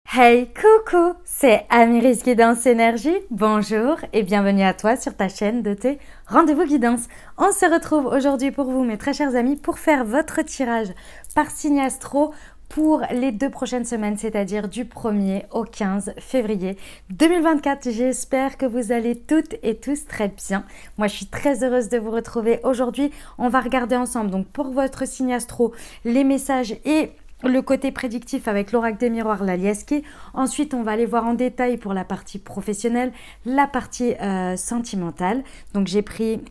Hey, coucou, c'est Amiris Guidance Énergie. Bonjour et bienvenue à toi sur ta chaîne de tes rendez-vous guidance. On se retrouve aujourd'hui pour vous, mes très chers amis, pour faire votre tirage par signe astro pour les 2 prochaines semaines, c'est-à-dire du 1er au 15 février 2024. J'espère que vous allez toutes et tous très bien. Moi, je suis très heureuse de vous retrouver aujourd'hui. On va regarder ensemble, donc pour votre signe astro, les messages et le côté prédictif avec l'oracle des miroirs, la Lieski. Ensuite, on va aller voir en détail pour la partie professionnelle, la partie sentimentale. Donc, j'ai pris,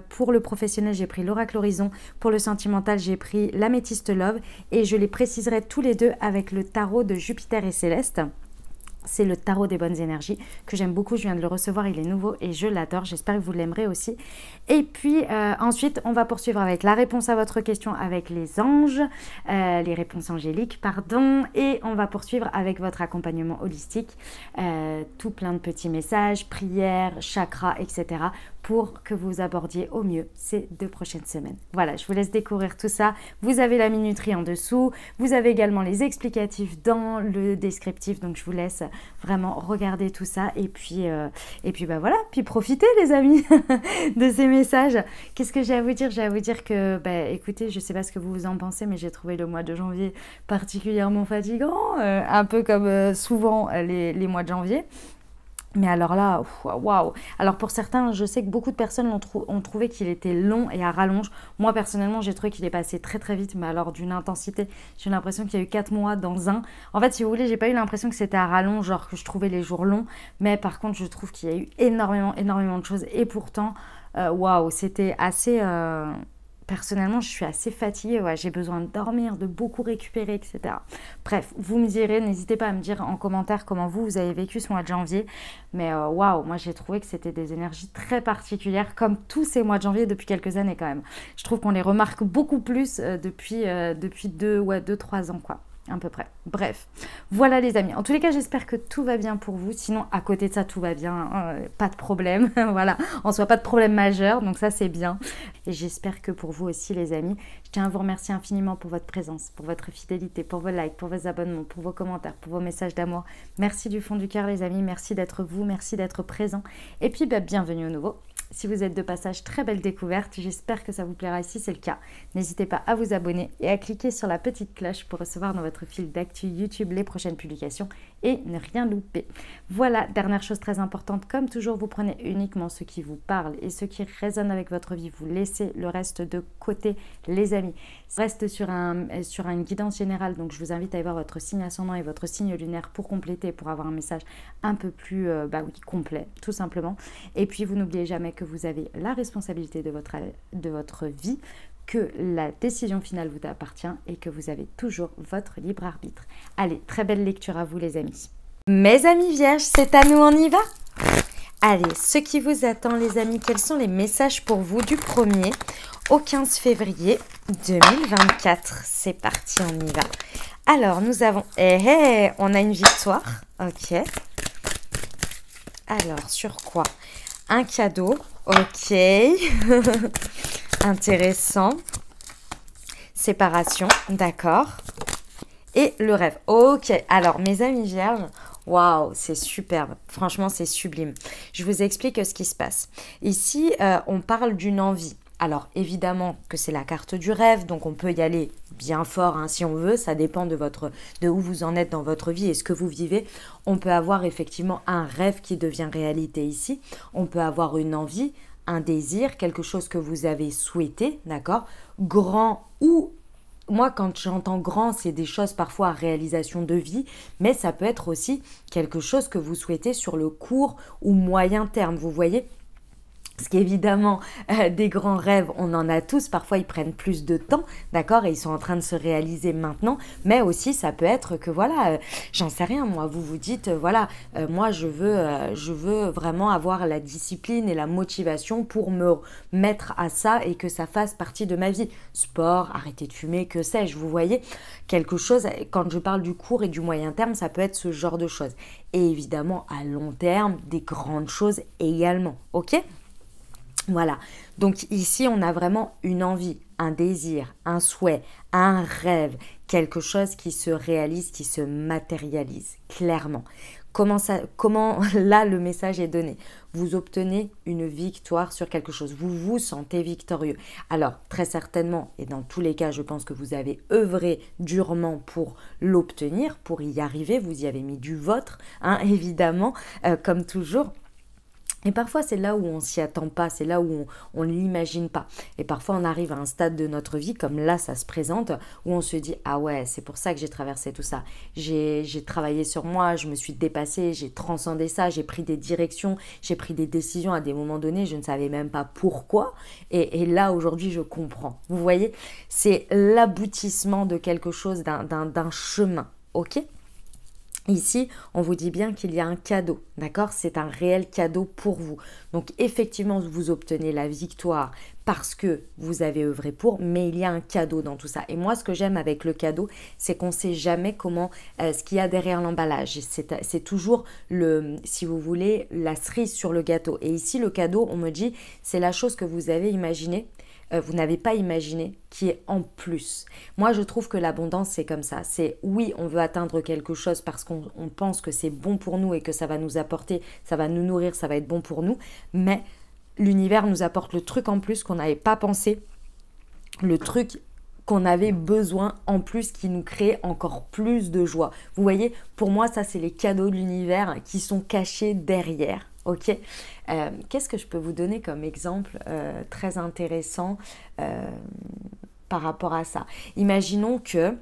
pour le professionnel, j'ai pris l'oracle horizon. Pour le sentimental, j'ai pris l'améthyste love. Et je les préciserai tous les deux avec le tarot de Jupiter et Céleste. C'est le tarot des bonnes énergies que j'aime beaucoup. Je viens de le recevoir, il est nouveau et je l'adore. J'espère que vous l'aimerez aussi. Et puis ensuite, on va poursuivre avec la réponse à votre question avec les anges, les réponses angéliques, pardon. Et on va poursuivre avec votre accompagnement holistique, tout plein de petits messages, prières, chakras, etc. pour que vous abordiez au mieux ces 2 prochaines semaines. Voilà, je vous laisse découvrir tout ça. Vous avez la minuterie en dessous. Vous avez également les explicatifs dans le descriptif. Donc, je vous laisse vraiment regarder tout ça. Et puis bah voilà. Puis profitez, les amis, de ces messages. Qu'est-ce que j'ai à vous dire? J'ai à vous dire que, bah, écoutez, je ne sais pas ce que vous en pensez, mais j'ai trouvé le mois de janvier particulièrement fatigant. Un peu comme souvent les mois de janvier. Mais alors là, waouh! Alors pour certains, je sais que beaucoup de personnes ont trouvé qu'il était long et à rallonge. Moi, personnellement, j'ai trouvé qu'il est passé très très vite, mais alors d'une intensité. J'ai l'impression qu'il y a eu 4 mois dans un. En fait, si vous voulez, j'ai pas eu l'impression que c'était à rallonge, genre que je trouvais les jours longs. Mais par contre, je trouve qu'il y a eu énormément de choses. Et pourtant, waouh, c'était assez... Personnellement, je suis assez fatiguée, ouais, j'ai besoin de dormir, de beaucoup récupérer, etc. Bref, vous me direz, n'hésitez pas à me dire en commentaire comment vous avez vécu ce mois de janvier. Mais waouh, moi j'ai trouvé que c'était des énergies très particulières, comme tous ces mois de janvier depuis quelques années quand même. Je trouve qu'on les remarque beaucoup plus depuis 2-3 ans, quoi. À peu près. Bref, voilà les amis. En tous les cas, j'espère que tout va bien pour vous. Sinon, à côté de ça, tout va bien. Pas de problème. Voilà, en soi, pas de problème majeur. Donc ça, c'est bien. Et j'espère que pour vous aussi, les amis. Je tiens à vous remercier infiniment pour votre présence, pour votre fidélité, pour vos likes, pour vos abonnements, pour vos commentaires, pour vos messages d'amour. Merci du fond du cœur, les amis. Merci d'être vous. Merci d'être présent. Et puis, bah, bienvenue au nouveau. Si vous êtes de passage, très belle découverte. J'espère que ça vous plaira si c'est le cas. N'hésitez pas à vous abonner et à cliquer sur la petite cloche pour recevoir dans votre fil d'actu YouTube les prochaines publications et ne rien louper. Voilà, dernière chose très importante, comme toujours, vous prenez uniquement ce qui vous parle et ce qui résonne avec votre vie. Vous laissez le reste de côté, les amis. Ça reste sur une guidance générale, donc je vous invite à aller voir votre signe ascendant et votre signe lunaire pour compléter, pour avoir un message un peu plus complet, tout simplement. Et puis, vous n'oubliez jamais que vous avez la responsabilité de votre vie, que la décision finale vous appartient et que vous avez toujours votre libre arbitre. Allez, très belle lecture à vous les amis. Mes amis vierges, c'est à nous, on y va? Allez, ce qui vous attend les amis, quels sont les messages pour vous du 1er au 15 février 2024? C'est parti, on y va. Alors, nous avons... on a une victoire. Ok. Alors, sur quoi? Un cadeau. Ok. Intéressant. Séparation. D'accord. Et le rêve. Ok. Alors, mes amis vierges, waouh, c'est superbe. Franchement, c'est sublime. Je vous explique ce qui se passe. Ici, on parle d'une envie. Alors, évidemment que c'est la carte du rêve, donc on peut y aller bien fort hein, si on veut. Ça dépend de où vous en êtes dans votre vie et ce que vous vivez. On peut avoir effectivement un rêve qui devient réalité ici. On peut avoir une envie, un désir, quelque chose que vous avez souhaité, d'accord? Grand ou... Moi, quand j'entends grand, c'est des choses parfois à réalisation de vie, mais ça peut être aussi quelque chose que vous souhaitez sur le court ou moyen terme, vous voyez? Parce qu'évidemment, des grands rêves, on en a tous. Parfois, ils prennent plus de temps, d'accord? Et ils sont en train de se réaliser maintenant. Mais aussi, ça peut être que, voilà, j'en sais rien, moi. Vous vous dites, voilà, moi, je veux vraiment avoir la discipline et la motivation pour me mettre à ça et que ça fasse partie de ma vie. Sport, arrêter de fumer, que sais-je, vous voyez? Quelque chose, quand je parle du court et du moyen terme, ça peut être ce genre de choses. Et évidemment, à long terme, des grandes choses également, ok? Voilà, donc ici on a vraiment une envie, un désir, un souhait, un rêve, quelque chose qui se réalise, qui se matérialise, clairement. Comment là le message est donné? Vous obtenez une victoire sur quelque chose, vous vous sentez victorieux. Alors très certainement, et dans tous les cas je pense que vous avez œuvré durement pour l'obtenir, pour y arriver, vous y avez mis du vôtre, hein, évidemment, comme toujours. Et parfois, c'est là où on s'y attend pas, c'est là où on ne l'imagine pas. Et parfois, on arrive à un stade de notre vie, comme là, ça se présente, où on se dit « Ah ouais, c'est pour ça que j'ai traversé tout ça. J'ai travaillé sur moi, je me suis dépassée, j'ai transcendé ça, j'ai pris des directions, j'ai pris des décisions à des moments donnés, je ne savais même pas pourquoi. Et là, aujourd'hui, je comprends. » Vous voyez, c'est l'aboutissement de quelque chose, d'un chemin, ok ? Ici, on vous dit bien qu'il y a un cadeau, d'accord? C'est un réel cadeau pour vous. Donc, effectivement, vous obtenez la victoire parce que vous avez œuvré pour, mais il y a un cadeau dans tout ça. Et moi, ce que j'aime avec le cadeau, c'est qu'on ne sait jamais ce qu'il y a derrière l'emballage. C'est toujours, si vous voulez, la cerise sur le gâteau. Et ici, le cadeau, on me dit, c'est la chose que vous avez imaginée, vous n'avez pas imaginé, qui est en plus. Moi, je trouve que l'abondance, c'est comme ça. C'est oui, on veut atteindre quelque chose parce qu'on pense que c'est bon pour nous et que ça va nous apporter, ça va nous nourrir, ça va être bon pour nous. Mais l'univers nous apporte le truc en plus qu'on n'avait pas pensé, le truc qu'on avait besoin en plus qui nous crée encore plus de joie. Vous voyez, pour moi, ça, c'est les cadeaux de l'univers qui sont cachés derrière. Ok, qu'est-ce que je peux vous donner comme exemple très intéressant par rapport à ça? Imaginons que,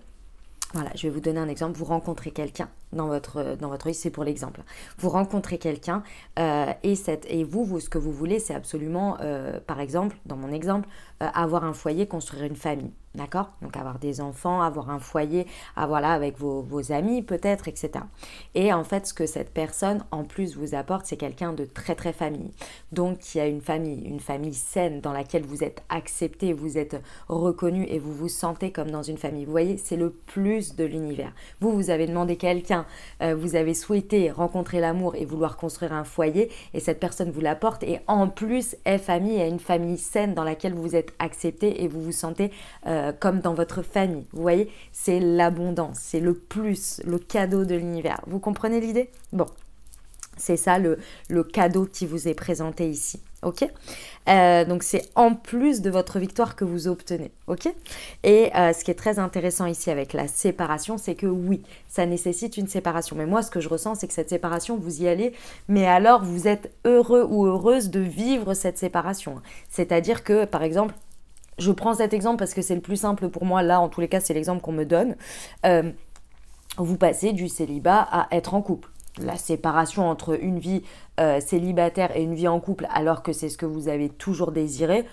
voilà, je vais vous donner un exemple, vous rencontrez quelqu'un dans votre vie, c'est pour l'exemple. Vous rencontrez quelqu'un et vous, ce que vous voulez, c'est absolument, par exemple, dans mon exemple, avoir un foyer, construire une famille. D'accord? Donc avoir des enfants, avoir un foyer, voilà, avec vos amis peut-être, etc. Et en fait, ce que cette personne, en plus, vous apporte, c'est quelqu'un de très très famille. Donc il y a une famille saine dans laquelle vous êtes accepté, vous êtes reconnu et vous vous sentez comme dans une famille. Vous voyez, c'est le plus de l'univers. Vous avez demandé quelqu'un, vous avez souhaité rencontrer l'amour et vouloir construire un foyer et cette personne vous l'apporte et en plus est famille, est une famille saine dans laquelle vous êtes accepté et vous vous sentez comme dans votre famille. Vous voyez, c'est l'abondance, c'est le plus, le cadeau de l'univers. Vous comprenez l'idée? Bon, c'est ça le cadeau qui vous est présenté ici. Ok, donc c'est en plus de votre victoire que vous obtenez. Ok, et ce qui est très intéressant ici avec la séparation, c'est que oui, ça nécessite une séparation. Mais moi, ce que je ressens, c'est que cette séparation, vous y allez, mais alors vous êtes heureux ou heureuse de vivre cette séparation. C'est-à-dire que, par exemple, je prends cet exemple parce que c'est le plus simple pour moi. Là, en tous les cas, c'est l'exemple qu'on me donne. Vous passez du célibat à être en couple. La séparation entre une vie célibataire et une vie en couple, alors que c'est ce que vous avez toujours désiré,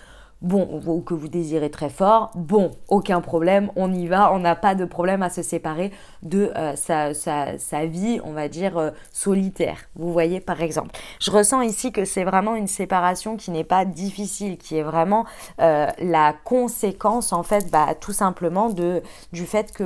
bon, ou que vous désirez très fort, bon, aucun problème, on y va, on n'a pas de problème à se séparer de sa vie, on va dire, solitaire. Vous voyez, par exemple. Je ressens ici que c'est vraiment une séparation qui n'est pas difficile, qui est vraiment la conséquence, en fait, tout simplement du fait que,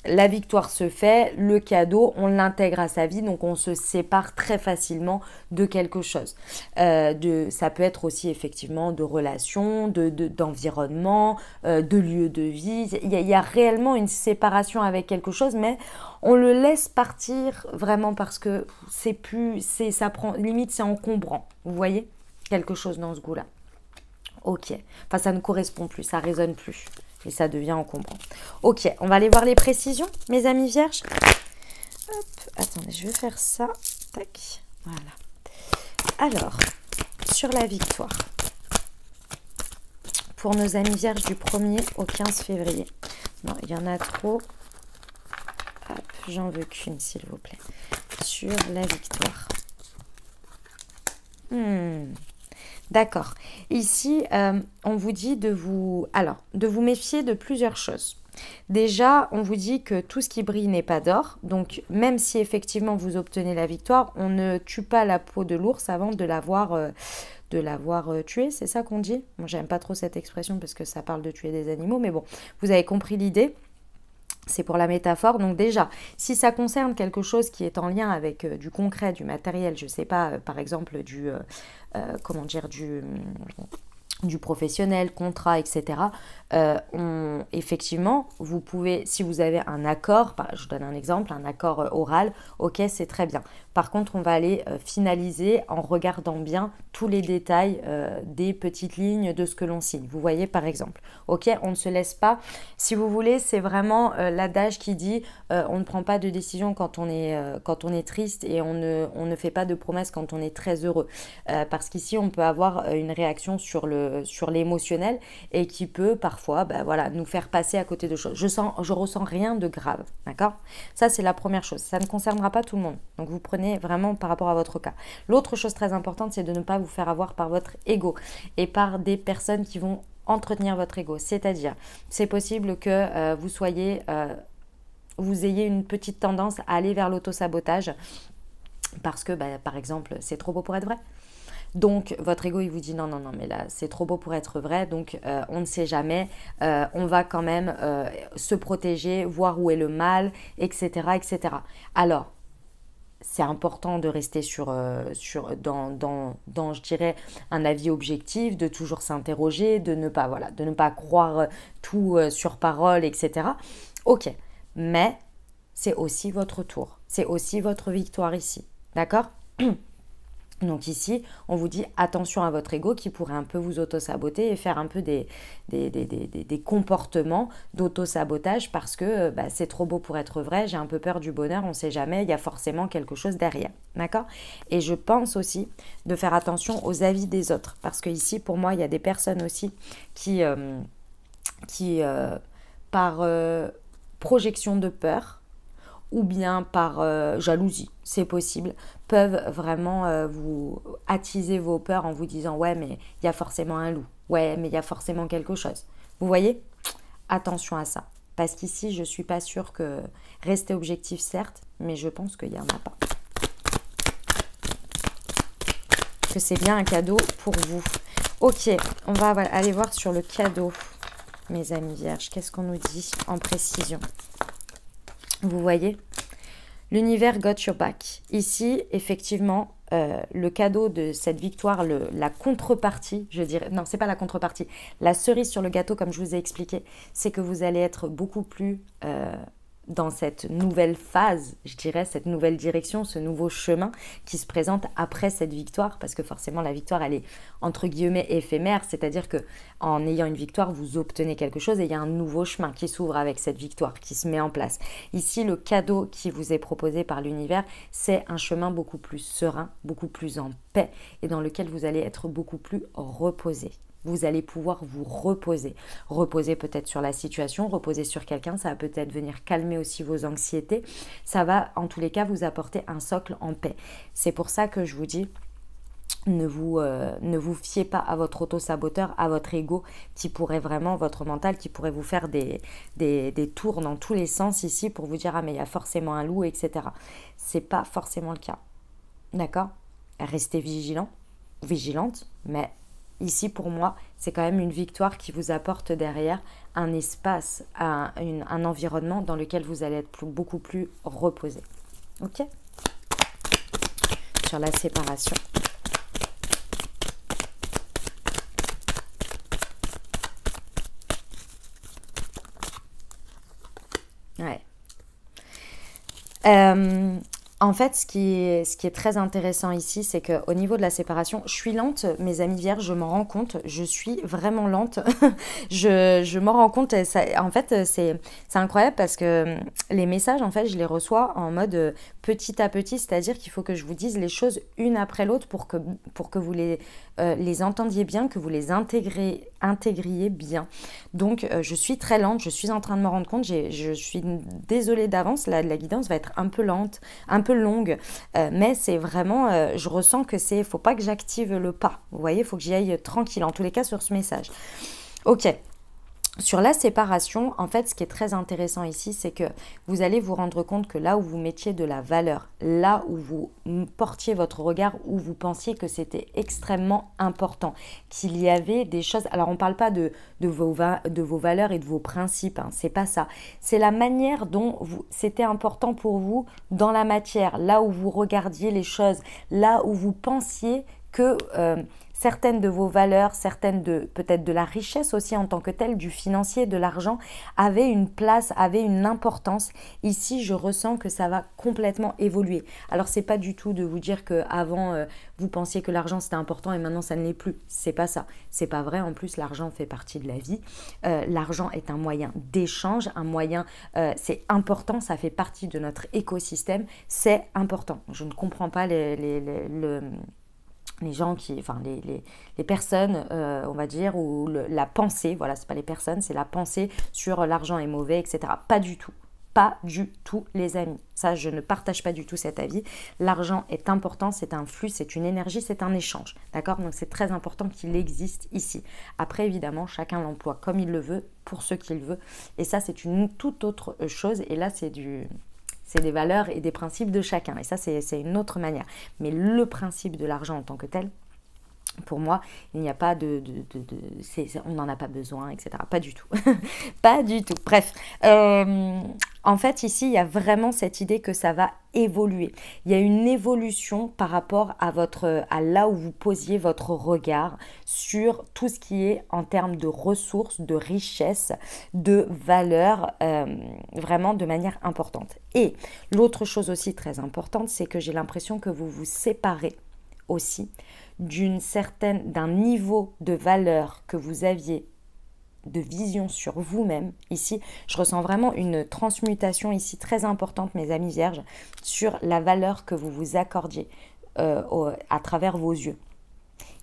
la victoire se fait, le cadeau, on l'intègre à sa vie, donc on se sépare très facilement de quelque chose. Ça peut être aussi effectivement de relations, d'environnement, de lieu de vie. Il y a réellement une séparation avec quelque chose, mais on le laisse partir vraiment parce que ça prend, limite c'est encombrant. Vous voyez? Quelque chose dans ce goût-là. Ok, enfin ça ne correspond plus, ça résonne plus. Et ça devient encombrant. Ok, on va aller voir les précisions, mes amis vierges. Hop, attendez, je vais faire ça. Tac, voilà. Alors, sur la victoire. Pour nos amis vierges du 1er au 15 février. Non, il y en a trop. Hop, j'en veux qu'une, s'il vous plaît. Sur la victoire. D'accord. Ici, on vous dit de vous méfier de plusieurs choses. Déjà, on vous dit que tout ce qui brille n'est pas d'or. Donc, même si effectivement vous obtenez la victoire, on ne tue pas la peau de l'ours avant de l'avoir tué. C'est ça qu'on dit? Moi, j'aime pas trop cette expression parce que ça parle de tuer des animaux. Mais bon, vous avez compris l'idée. C'est pour la métaphore. Donc déjà, si ça concerne quelque chose qui est en lien avec du concret, du matériel, je ne sais pas, par exemple, du professionnel, contrat, etc. Effectivement, vous pouvez, si vous avez un accord, je donne un exemple, un accord oral, ok, c'est très bien. Par contre, on va aller finaliser en regardant bien tous les détails des petites lignes de ce que l'on signe. Vous voyez par exemple, ok, on ne se laisse pas, si vous voulez, c'est vraiment l'adage qui dit on ne prend pas de décision quand on est triste et on ne fait pas de promesses quand on est très heureux. Parce qu'ici, on peut avoir une réaction sur l'émotionnel et qui peut parfois voilà, nous faire passer à côté de choses. Je ressens rien de grave, d'accord? Ça, c'est la première chose. Ça ne concernera pas tout le monde. Donc, vous prenez vraiment par rapport à votre cas. L'autre chose très importante, c'est de ne pas vous faire avoir par votre ego et par des personnes qui vont entretenir votre ego. C'est-à-dire, c'est possible que vous ayez une petite tendance à aller vers l'auto-sabotage parce que, par exemple, c'est trop beau pour être vrai. Donc, votre ego, il vous dit non, non, non, mais là, c'est trop beau pour être vrai, donc on ne sait jamais, on va quand même se protéger, voir où est le mal, etc., etc. Alors, c'est important de rester dans, je dirais, un avis objectif, de toujours s'interroger, de ne pas croire tout sur parole, etc. Ok, mais c'est aussi votre tour, c'est aussi votre victoire ici, d'accord? Donc ici, on vous dit attention à votre ego qui pourrait un peu vous auto-saboter et faire un peu des comportements d'auto-sabotage parce que c'est trop beau pour être vrai, j'ai un peu peur du bonheur, on ne sait jamais, il y a forcément quelque chose derrière, d'accord? Et je pense aussi de faire attention aux avis des autres parce que ici, pour moi, il y a des personnes aussi qui par projection de peur, ou bien par jalousie, c'est possible, peuvent vraiment vous attiser vos peurs en vous disant « ouais, mais il y a forcément un loup, ouais, mais il y a forcément quelque chose ». Vous voyez? Attention à ça, parce qu'ici, je ne suis pas sûre que rester objectif, certes, mais je pense qu'il n'y en a pas. Que c'est bien un cadeau pour vous. Ok, on va aller voir sur le cadeau, mes amis vierges. Qu'est-ce qu'on nous dit en précision? Vous voyez, l'univers got your back. Ici, effectivement, le cadeau de cette victoire, la contrepartie, je dirais, non, c'est pas la contrepartie, la cerise sur le gâteau, comme je vous ai expliqué, c'est que vous allez être beaucoup plus dans cette nouvelle phase, je dirais, cette nouvelle direction, ce nouveau chemin qui se présente après cette victoire, parce que forcément la victoire, elle est entre guillemets éphémère, c'est-à-dire que en ayant une victoire, vous obtenez quelque chose et il y a un nouveau chemin qui s'ouvre avec cette victoire, qui se met en place. Ici, le cadeau qui vous est proposé par l'univers, c'est un chemin beaucoup plus serein, beaucoup plus en paix et dans lequel vous allez être beaucoup plus reposé. Vous allez pouvoir vous reposer. Reposer peut-être sur la situation, reposer sur quelqu'un, ça va peut-être venir calmer aussi vos anxiétés. Ça va en tous les cas vous apporter un socle en paix. C'est pour ça que je vous dis, ne vous fiez pas à votre auto-saboteur, à votre ego qui pourrait vraiment, votre mental qui pourrait vous faire des tours dans tous les sens ici pour vous dire « ah mais il y a forcément un loup » etc. C'est pas forcément le cas. D'accord? Restez vigilante, mais ici, pour moi, c'est quand même une victoire qui vous apporte derrière un espace, un environnement dans lequel vous allez être beaucoup plus reposé. Ok? Sur la séparation. Ouais. En fait, ce qui est très intéressant ici, c'est qu'au niveau de la séparation, je suis lente, mes amis vierges, je m'en rends compte, je suis vraiment lente, je m'en rends compte, ça, en fait, c'est incroyable parce que les messages, en fait, je les reçois en mode petit à petit, c'est-à-dire qu'il faut que je vous dise les choses une après l'autre pour que vous les entendiez bien, que vous les intégriez bien. Donc, je suis très lente, je suis en train de me rendre compte, je suis désolée d'avance, la guidance va être un peu lente, un peu longue, mais c'est vraiment, je ressens que faut pas que j'active le pas, vous voyez, il faut que j'y aille tranquille, en tous les cas sur ce message. Ok, sur la séparation, en fait, ce qui est très intéressant ici, c'est que vous allez vous rendre compte que là où vous mettiez de la valeur, là où vous portiez votre regard, où vous pensiez que c'était extrêmement important, qu'il y avait des choses... Alors, on ne parle pas de vos valeurs et de vos principes, hein, c'est pas ça. C'est la manière dont c'était important pour vous dans la matière, là où vous regardiez les choses, là où vous pensiez que certaines de vos valeurs, certaines de peut-être de la richesse aussi en tant que telle, du financier, de l'argent, avaient une place, avaient une importance. Ici, je ressens que ça va complètement évoluer. Alors, c'est pas du tout de vous dire qu'avant, vous pensiez que l'argent c'était important et maintenant ça ne l'est plus. C'est pas ça. C'est pas vrai. En plus, l'argent fait partie de la vie. L'argent est un moyen d'échange, un moyen, c'est important, ça fait partie de notre écosystème, c'est important. Je ne comprends pas les gens qui, enfin les personnes, on va dire, ou la pensée, voilà, c'est pas les personnes, c'est la pensée sur l'argent est mauvais, etc. Pas du tout. Pas du tout, les amis. Ça, je ne partage pas du tout cet avis. L'argent est important, c'est un flux, c'est une énergie, c'est un échange. D'accord? Donc, c'est très important qu'il existe ici. Après, évidemment, chacun l'emploie comme il le veut, pour ce qu'il veut. Et ça, c'est une toute autre chose. Et là, c'est des valeurs et des principes de chacun. Et ça, c'est une autre manière. Mais le principe de l'argent en tant que tel, pour moi, il n'y a pas on n'en a pas besoin, etc. Pas du tout. Pas du tout. Bref, en fait, ici, il y a vraiment cette idée que ça va évoluer. Il y a une évolution par rapport à là où vous posiez votre regard sur tout ce qui est en termes de ressources, de richesse, de valeur, vraiment de manière importante. Et l'autre chose aussi très importante, c'est que j'ai l'impression que vous vous séparez aussi d'un niveau de valeur que vous aviez, de vision sur vous-même. Ici, je ressens vraiment une transmutation ici très importante, mes amis vierges, sur la valeur que vous vous accordiez à travers vos yeux.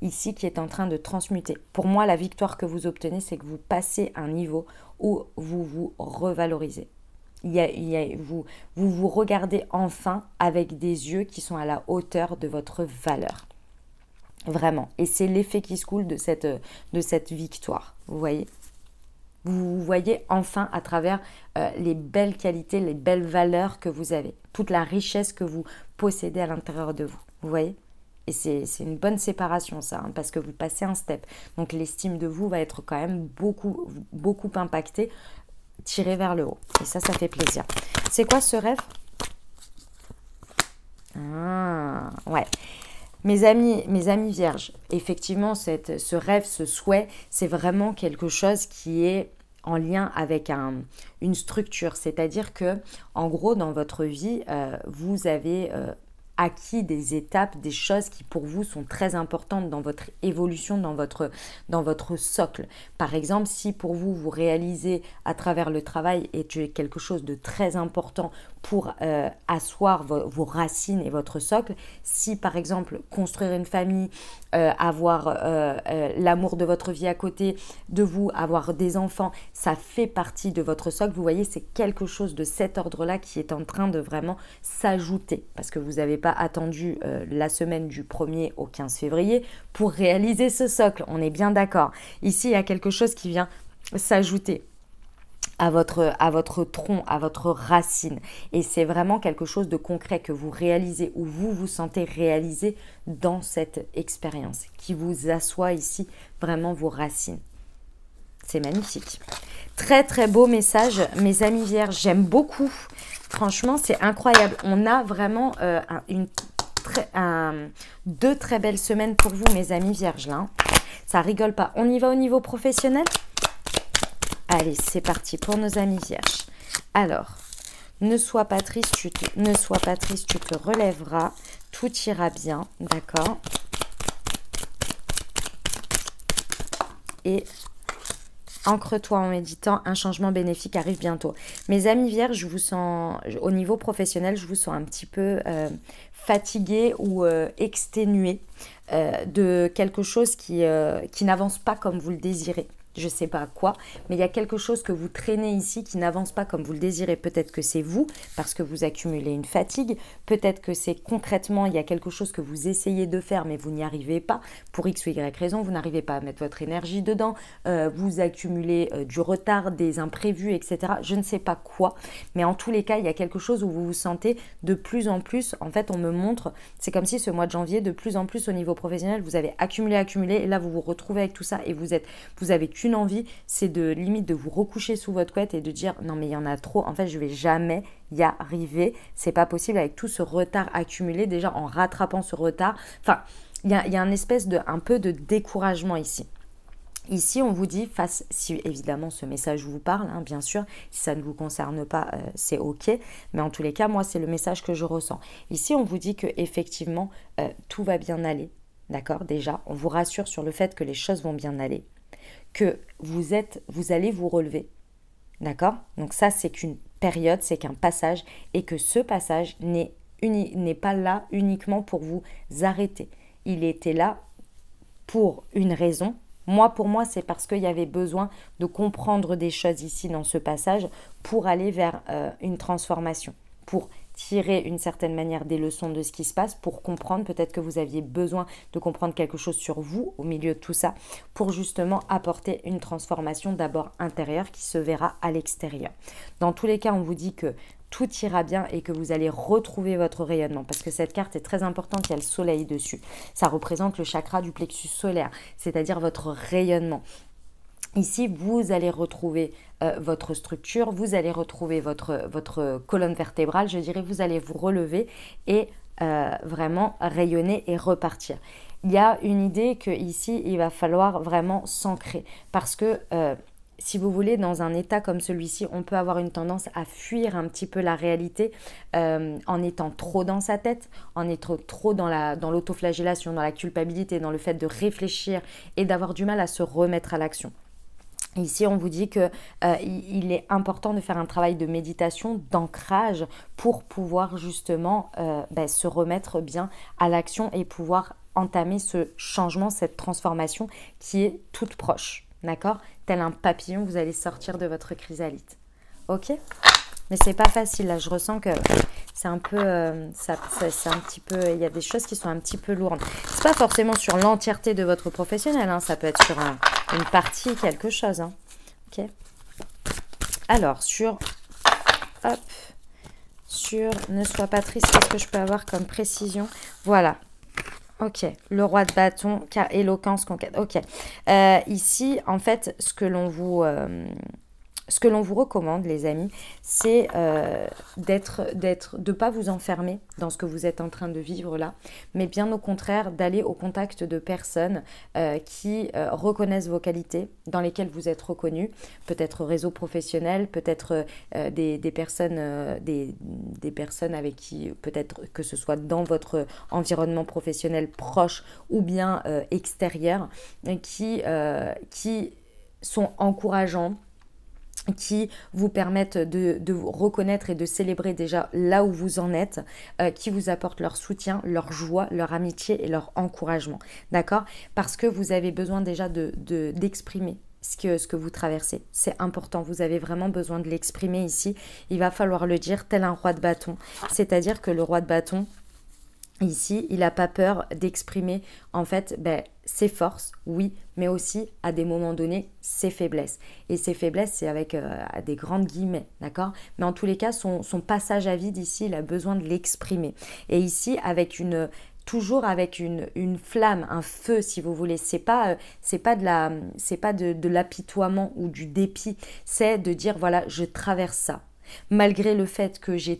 Ici, qui est en train de transmuter. Pour moi, la victoire que vous obtenez, c'est que vous passez un niveau où vous vous revalorisez. Vous vous regardez enfin avec des yeux qui sont à la hauteur de votre valeur. Vraiment. Et c'est l'effet qui se coule de cette victoire. Vous voyez? Vous voyez enfin à travers les belles qualités, les belles valeurs que vous avez. Toute la richesse que vous possédez à l'intérieur de vous. Vous voyez? Et c'est une bonne séparation ça, hein, parce que vous passez un step. Donc l'estime de vous va être quand même beaucoup, beaucoup impactée, tirée vers le haut. Et ça fait plaisir. C'est quoi ce rêve? Ah, ouais. Mes amis vierges, effectivement, ce rêve, ce souhait, c'est vraiment quelque chose qui est en lien avec une structure. C'est-à-dire que, en gros, dans votre vie, vous avez acquis des étapes, des choses qui pour vous sont très importantes dans votre évolution, dans votre socle. Par exemple, si pour vous, vous réalisez à travers le travail et quelque chose de très important pour asseoir vos racines et votre socle, si par exemple construire une famille, avoir l'amour de votre vie à côté de vous, avoir des enfants, ça fait partie de votre socle. Vous voyez, c'est quelque chose de cet ordre-là qui est en train de vraiment s'ajouter parce que vous n'avez pas attendu la semaine du 1er au 15 février pour réaliser ce socle. On est bien d'accord. Ici, il y a quelque chose qui vient s'ajouter à votre tronc, à votre racine. Et c'est vraiment quelque chose de concret que vous réalisez ou vous vous sentez réalisé dans cette expérience qui vous assoit ici vraiment vos racines. C'est magnifique. Très très beau message, mes amis vierges. J'aime beaucoup. Franchement, c'est incroyable. On a vraiment deux très belles semaines pour vous, mes amis vierges. Là, hein. Ça rigole pas. On y va au niveau professionnel ? Allez, c'est parti pour nos amis vierges. Alors, ne sois pas triste, tu te relèveras. Tout ira bien, d'accord ? Et ancre-toi en méditant, un changement bénéfique arrive bientôt. Mes amis vierges, je vous sens, au niveau professionnel, je vous sens un petit peu fatigué ou exténué de quelque chose qui n'avance pas comme vous le désirez. Je ne sais pas quoi, mais il y a quelque chose que vous traînez ici qui n'avance pas comme vous le désirez. Peut-être que c'est vous, parce que vous accumulez une fatigue. Peut-être que c'est concrètement, il y a quelque chose que vous essayez de faire, mais vous n'y arrivez pas. Pour X ou Y raison, vous n'arrivez pas à mettre votre énergie dedans. Vous accumulez du retard, des imprévus, etc. Je ne sais pas quoi, mais en tous les cas, il y a quelque chose où vous vous sentez de plus en plus. En fait, on me montre, c'est comme si ce mois de janvier, de plus en plus au niveau professionnel, vous avez accumulé, et là, vous vous retrouvez avec tout ça et vous avez qu'une envie, c'est de limite de vous recoucher sous votre couette et de dire non mais il y en a trop, en fait je vais jamais y arriver, c'est pas possible avec tout ce retard accumulé, déjà en rattrapant ce retard. Enfin, il y a un espèce de un peu de découragement ici. Ici, on vous dit, si évidemment ce message vous parle, hein, bien sûr, si ça ne vous concerne pas, c'est ok, mais en tous les cas, moi, c'est le message que je ressens. Ici, on vous dit que effectivement, tout va bien aller, d'accord? Déjà, on vous rassure sur le fait que les choses vont bien aller, que vous allez vous relever, d'accord? Donc ça, c'est qu'une période, c'est qu'un passage, et que ce passage n'est pas là uniquement pour vous arrêter. Il était là pour une raison. Pour moi, c'est parce qu'il y avait besoin de comprendre des choses ici dans ce passage pour aller vers une transformation, pour tirer une certaine manière des leçons de ce qui se passe, pour comprendre, peut-être que vous aviez besoin de comprendre quelque chose sur vous au milieu de tout ça, pour justement apporter une transformation d'abord intérieure qui se verra à l'extérieur. Dans tous les cas, on vous dit que tout ira bien et que vous allez retrouver votre rayonnement. Parce que cette carte est très importante, il y a le soleil dessus. Ça représente le chakra du plexus solaire, c'est-à-dire votre rayonnement. Ici, vous allez retrouver votre structure, vous allez retrouver votre colonne vertébrale, je dirais, vous allez vous relever et vraiment rayonner et repartir. Il y a une idée qu'ici, il va falloir vraiment s'ancrer parce que si vous voulez, dans un état comme celui-ci, on peut avoir une tendance à fuir un petit peu la réalité en étant trop dans sa tête, en étant trop dans l'autoflagellation, dans la culpabilité, dans le fait de réfléchir et d'avoir du mal à se remettre à l'action. Ici, on vous dit qu'il est important de faire un travail de méditation, d'ancrage pour pouvoir justement se remettre bien à l'action et pouvoir entamer ce changement, cette transformation qui est toute proche. D'accord? Tel un papillon, vous allez sortir de votre chrysalide. Ok? Mais c'est pas facile, là. Je ressens que c'est un peu... c'est un petit peu... Il y a des choses qui sont un petit peu lourdes. C'est pas forcément sur l'entièreté de votre professionnel. Hein, ça peut être sur une partie, quelque chose. Hein. Ok? Alors, sur... Hop. Sur... Ne sois pas triste. Qu'est-ce que je peux avoir comme précision? Voilà. Ok, le roi de bâton, car éloquence, conquête. Ok, ici, en fait, ce que l'on vous recommande, les amis, c'est de ne pas vous enfermer dans ce que vous êtes en train de vivre là, mais bien au contraire, d'aller au contact de personnes qui reconnaissent vos qualités, dans lesquelles vous êtes reconnu, peut-être réseau professionnel, peut-être des personnes avec qui, peut-être que ce soit dans votre environnement professionnel proche ou bien extérieur, qui sont encourageants, qui vous permettent de vous reconnaître et de célébrer déjà là où vous en êtes, qui vous apportent leur soutien, leur joie, leur amitié et leur encouragement, d'accord? Parce que vous avez besoin déjà d'exprimer ce que vous traversez. C'est important, vous avez vraiment besoin de l'exprimer ici. Il va falloir le dire tel un roi de bâton, c'est-à-dire que le roi de bâton, ici, il n'a pas peur d'exprimer en fait ses forces, oui, mais aussi à des moments donnés ses faiblesses. Et ses faiblesses, c'est avec des grandes guillemets, d'accord? Mais en tous les cas, son passage à vide ici, il a besoin de l'exprimer. Et ici, toujours avec une flamme, un feu, si vous voulez. C'est pas de l'apitoiement ou du dépit. C'est de dire voilà, je traverse ça. Malgré le fait que j'ai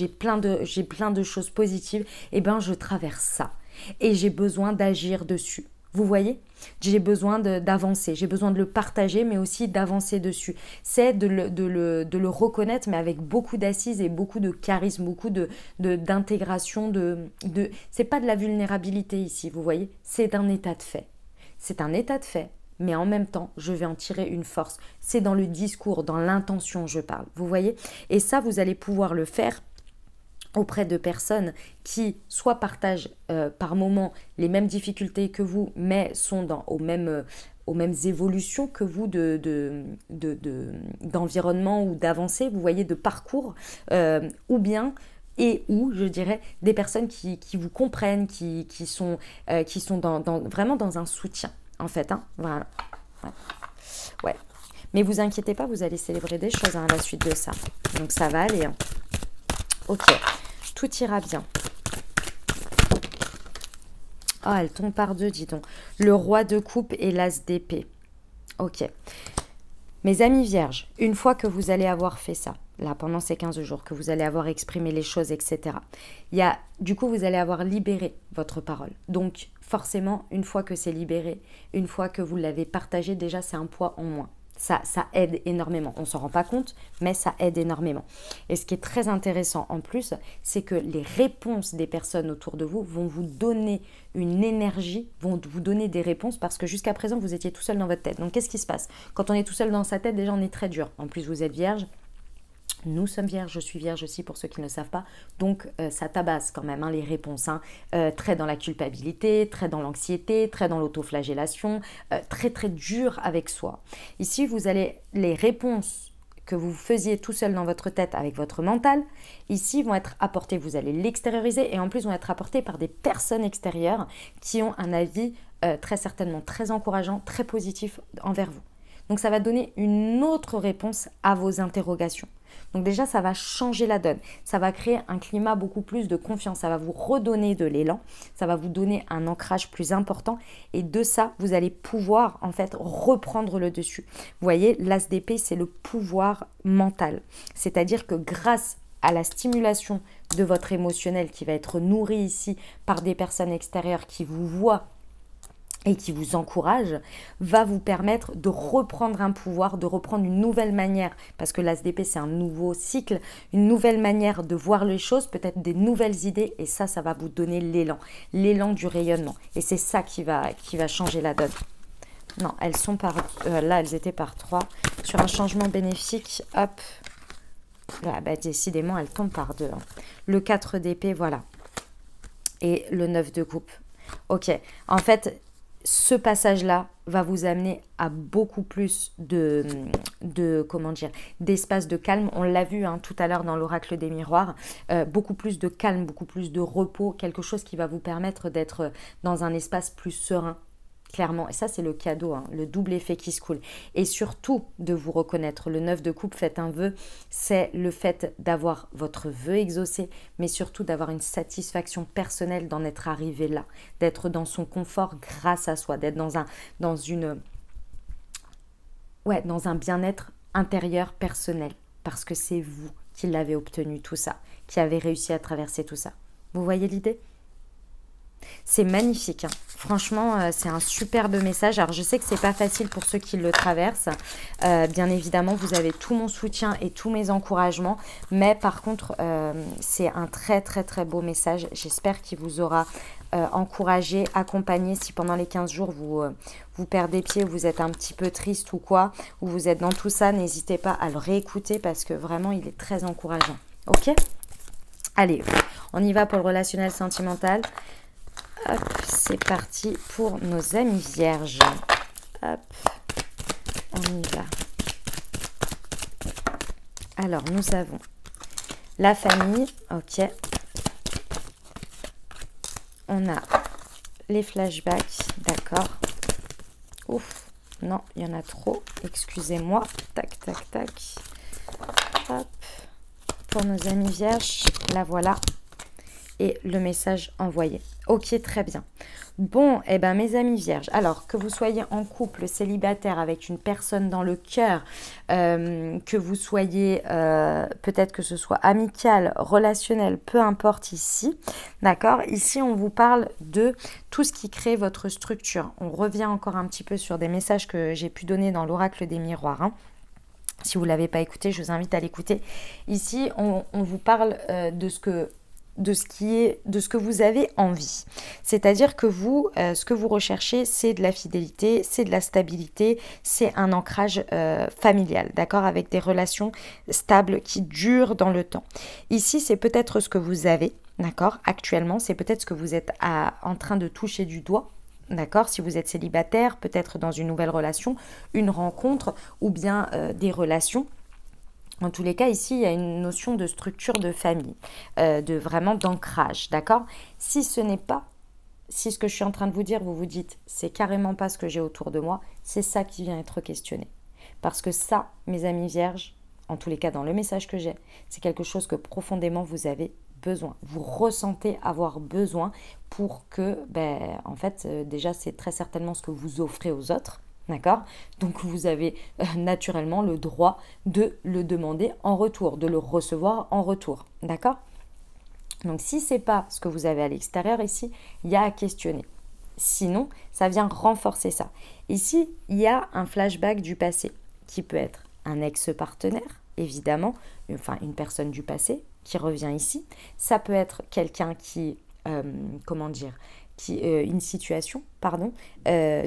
plein de choses positives, eh ben je traverse ça et j'ai besoin d'agir dessus. Vous voyez, j'ai besoin d'avancer, j'ai besoin de le partager, mais aussi d'avancer dessus. C'est de le reconnaître, mais avec beaucoup d'assises et beaucoup de charisme, beaucoup d'intégration. C'est pas de la vulnérabilité ici, vous voyez, c'est un état de fait. C'est un état de fait. Mais en même temps, je vais en tirer une force. C'est dans le discours, dans l'intention, je parle. Vous voyez? Et ça, vous allez pouvoir le faire auprès de personnes qui soit partagent par moment les mêmes difficultés que vous, mais sont aux mêmes évolutions que vous d'environnement ou d'avancée, vous voyez, de parcours, ou bien... ou, je dirais, des personnes qui vous comprennent, qui sont vraiment dans un soutien. En fait, hein, voilà. Ouais. Mais vous inquiétez pas, vous allez célébrer des choses à la suite de ça. Donc ça va aller. Hein. Ok, tout ira bien. Oh, elle tombe par deux, dis donc. Le roi de coupe et l'as d'épée. Ok. Mes amis vierges, une fois que vous allez avoir fait ça, là, pendant ces 15 jours, que vous allez avoir exprimé les choses, etc., du coup, vous allez avoir libéré votre parole. Donc, forcément, une fois que c'est libéré, une fois que vous l'avez partagé, déjà, c'est un poids en moins. Ça aide énormément. On ne s'en rend pas compte, mais ça aide énormément. Et ce qui est très intéressant en plus, c'est que les réponses des personnes autour de vous vont vous donner une énergie, vont vous donner des réponses parce que jusqu'à présent, vous étiez tout seul dans votre tête. Donc, qu'est-ce qui se passe? Quand on est tout seul dans sa tête, déjà, on est très dur. En plus, vous êtes vierge. Nous sommes vierges, je suis vierge aussi pour ceux qui ne le savent pas, donc ça tabasse quand même les réponses, très dans la culpabilité, très dans l'anxiété, très dans l'autoflagellation, très très dur avec soi. Ici vous allez, les réponses que vous faisiez tout seul dans votre tête avec votre mental, ici vont être apportées, vous allez l'extérioriser et en plus vont être apportées par des personnes extérieures qui ont un avis très certainement très encourageant, très positif envers vous. Donc ça va donner une autre réponse à vos interrogations. Donc déjà, ça va changer la donne. Ça va créer un climat beaucoup plus de confiance. Ça va vous redonner de l'élan. Ça va vous donner un ancrage plus important. Et de ça, vous allez pouvoir en fait reprendre le dessus. Vous voyez, l'as d'épée, c'est le pouvoir mental. C'est-à-dire que grâce à la stimulation de votre émotionnel qui va être nourri ici par des personnes extérieures qui vous voient et qui vous encourage, va vous permettre de reprendre un pouvoir, de reprendre une nouvelle manière, parce que l'as d'épée c'est un nouveau cycle, une nouvelle manière de voir les choses, peut-être des nouvelles idées, et ça va vous donner l'élan du rayonnement. Et c'est ça qui va changer la donne. Non, elles sont là elles étaient par 3. Sur un changement bénéfique, hop, là, décidément elles tombent par 2. Le 4 d'épée, voilà. Et le 9 de coupe. Ok, en fait, ce passage-là va vous amener à beaucoup plus d'espace de calme. On l'a vu tout à l'heure dans l'oracle des miroirs. Beaucoup plus de calme, beaucoup plus de repos. Quelque chose qui va vous permettre d'être dans un espace plus serein, clairement. Et ça, c'est le cadeau, le double effet qui se coule. Et surtout, de vous reconnaître. Le 9 de coupe, faites un vœu. C'est le fait d'avoir votre vœu exaucé, mais surtout d'avoir une satisfaction personnelle d'en être arrivé là. D'être dans son confort grâce à soi. D'être dans un bien-être intérieur personnel. Parce que c'est vous qui l'avez obtenu tout ça. Qui avez réussi à traverser tout ça. Vous voyez l'idée ? C'est magnifique, franchement c'est un superbe message. Alors je sais que c'est pas facile pour ceux qui le traversent, bien évidemment vous avez tout mon soutien et tous mes encouragements, mais par contre c'est un très très très beau message. J'espère qu'il vous aura encouragé, accompagné. Si pendant les 15 jours vous perdez pied, vous êtes un petit peu triste ou quoi, ou vous êtes dans tout ça, n'hésitez pas à le réécouter parce que vraiment il est très encourageant. Ok, allez, on y va pour le relationnel sentimental. Hop, c'est parti pour nos amis vierges. Hop, on y va. Alors, nous avons la famille, ok. On a les flashbacks, d'accord. Ouf, non, il y en a trop, excusez-moi. Tac, tac, tac. Hop, pour nos amis vierges, la voilà. Et le message envoyé. Ok, très bien. Bon, eh ben mes amis vierges, alors que vous soyez en couple, célibataire avec une personne dans le cœur, que vous soyez, peut-être que ce soit amical, relationnel, peu importe ici, d'accord? Ici, on vous parle de tout ce qui crée votre structure. On revient encore un petit peu sur des messages que j'ai pu donner dans l'oracle des miroirs, Si vous ne l'avez pas écouté, je vous invite à l'écouter. Ici, on vous parle de ce que vous avez envie. C'est-à-dire que vous, ce que vous recherchez, c'est de la fidélité, c'est de la stabilité, c'est un ancrage familial, d'accord, avec des relations stables qui durent dans le temps. Ici, c'est peut-être ce que vous avez, d'accord, actuellement, c'est peut-être ce que vous êtes en train de toucher du doigt. D'accord, si vous êtes célibataire, peut-être dans une nouvelle relation, une rencontre ou bien des relations. En tous les cas, ici, il y a une notion de structure de famille, vraiment d'ancrage, d'accord? Si ce n'est pas, si ce que je suis en train de vous dire, vous vous dites, c'est carrément pas ce que j'ai autour de moi, c'est ça qui vient être questionné. Parce que ça, mes amis vierges, en tous les cas dans le message que j'ai, c'est quelque chose que profondément vous avez besoin. Vous ressentez avoir besoin pour que, en fait, déjà, c'est très certainement ce que vous offrez aux autres. D'accord? Donc, vous avez naturellement le droit de le demander en retour, de le recevoir en retour. D'accord? Donc, si ce n'est pas ce que vous avez à l'extérieur ici, il y a à questionner. Sinon, ça vient renforcer ça. Ici, il y a un flashback du passé qui peut être un ex-partenaire, évidemment, enfin une personne du passé qui revient ici. Ça peut être quelqu'un qui, une situation,